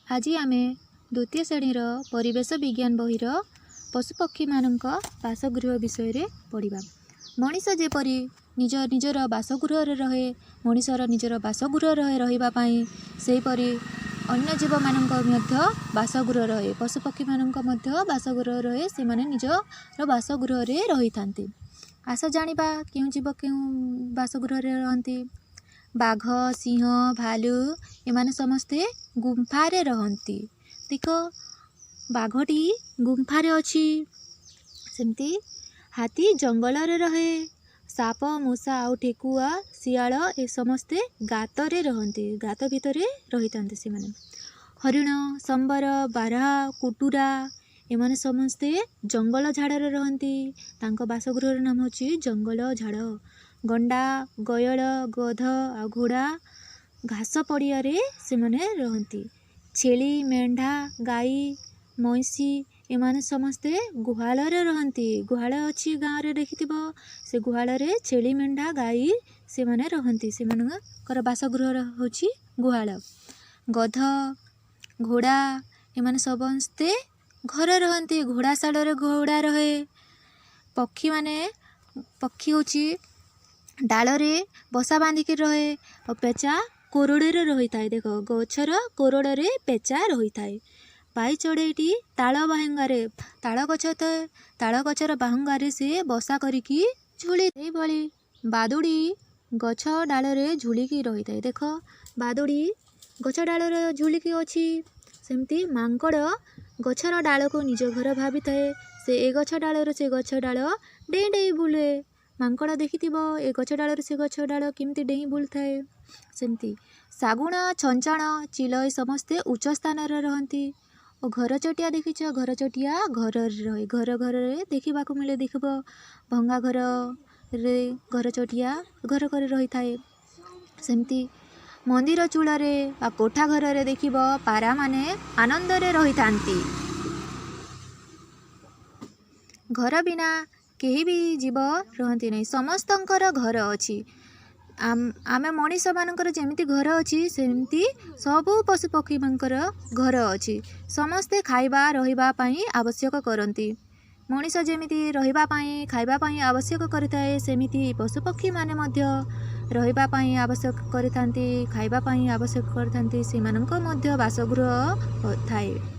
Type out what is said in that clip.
आज आमे द्वितीय श्रेणीर परिवेश विज्ञान बहिर पशुपक्षी मानक बासगृह विषय रे पढ़िबा। मनीष जेपरी निजर बासगृह रहे, मनीषर निजर बासगृह रहे रहिबा पई, सेहीपरि अन्य जीव मानक मध्य बासगृह रहे, पशुपक्षी मानक मध्य बासगृह रहे, से माने निजर बासगृह रे रही थांती। आस जानिबा केउ जीव केउ बासगृह रे रहंती। बाघ, सिंह, भालू एमाने समस्ते गुंफारे रहंती। देख बाघटी गुंफारे अछि, सेमती हाथी जंगल रे रहे, साप, मूषा आउ ठेकुआ, शियाल ए समस्ते गातरे रहंती, गात भितरे रहितांती से माने। हरिण, संबर, बारहा, कुटुरा एमाने समस्ते जंगल झाड़े रहंती। तांको बासगृह नाम होची जंगल झाड़। गंडा, गयल, गध आ घोड़ा घास पड़िया रे से माने रहंती। छेली, मेंढा, गाई, मईसी एमाने समस्ते गुहाल रे रहंती। गुहाल अच्छी गाँव रे देखिथिबो, से गुहाल रे छेली, मेंढा, गाई से माने रहंती। से मानकर बासगृह होची गुहाल। गध, घोड़ा एमाने समस्ते घर रहंती। घोड़ाशाल रे घोड़ा रहे। पक्षी माने पक्षी होची डाल रे बसा बांधिकी रहे और पेचा कोरड़े रे रही थाए। देख गछर कोरड़ रे पेचा रही थाए। पाई चढ़ेईटी ताल बाहंगारे, ताल गछ तो ताल गछर बाहंगारे से बसा करिकी झुली। भली बादुड़ी गछ डाल रे झुलिकी रही थाए। देख बादुड़ी गछ डाल रे झुलिकी अछि। सेमती मांकड़ गछर डाल को निज घर भाभी थाए। से ए गछ डाल रे से गछ डाल डेई डेई बुले। मांकड़ देखिथिबो ए गछ डाल रे से गछ डाल केमती डेई बुल थाए। सेमती सागुण, छंचाण, चिलई समस्ते उच्च स्थान रे रहंती। और घर चटिया देखिछ, घर चटिया घर रहे, घर घर रे देखा मिले। देखब भंगा घर रे घर चटिया घर घर रही थाए। सेमती मंदिर चूल रे बा कोठा घर रे देखिब पारा माने आनंद रे रही थांती। घर बिना केही भी जीव रहंती नहीं, समस्तंकर घर अछि। आमे मनीष मानकर जेमिति घर अछि, सेमिति सबु पशु पक्षी मानकर घर अछि। समस्ते खाइबा रहिबा पई आवश्यक करंती। मनीष जेमिति रहिबा पई खाइबा पई आवश्यक करिथाए, सेमिति पशु पक्षी माने मध्य रहिबा पई आवश्यक करिथांती, खाइबा पई आवश्यक करथांती। सेमानंक मध्य बासगृह थाए।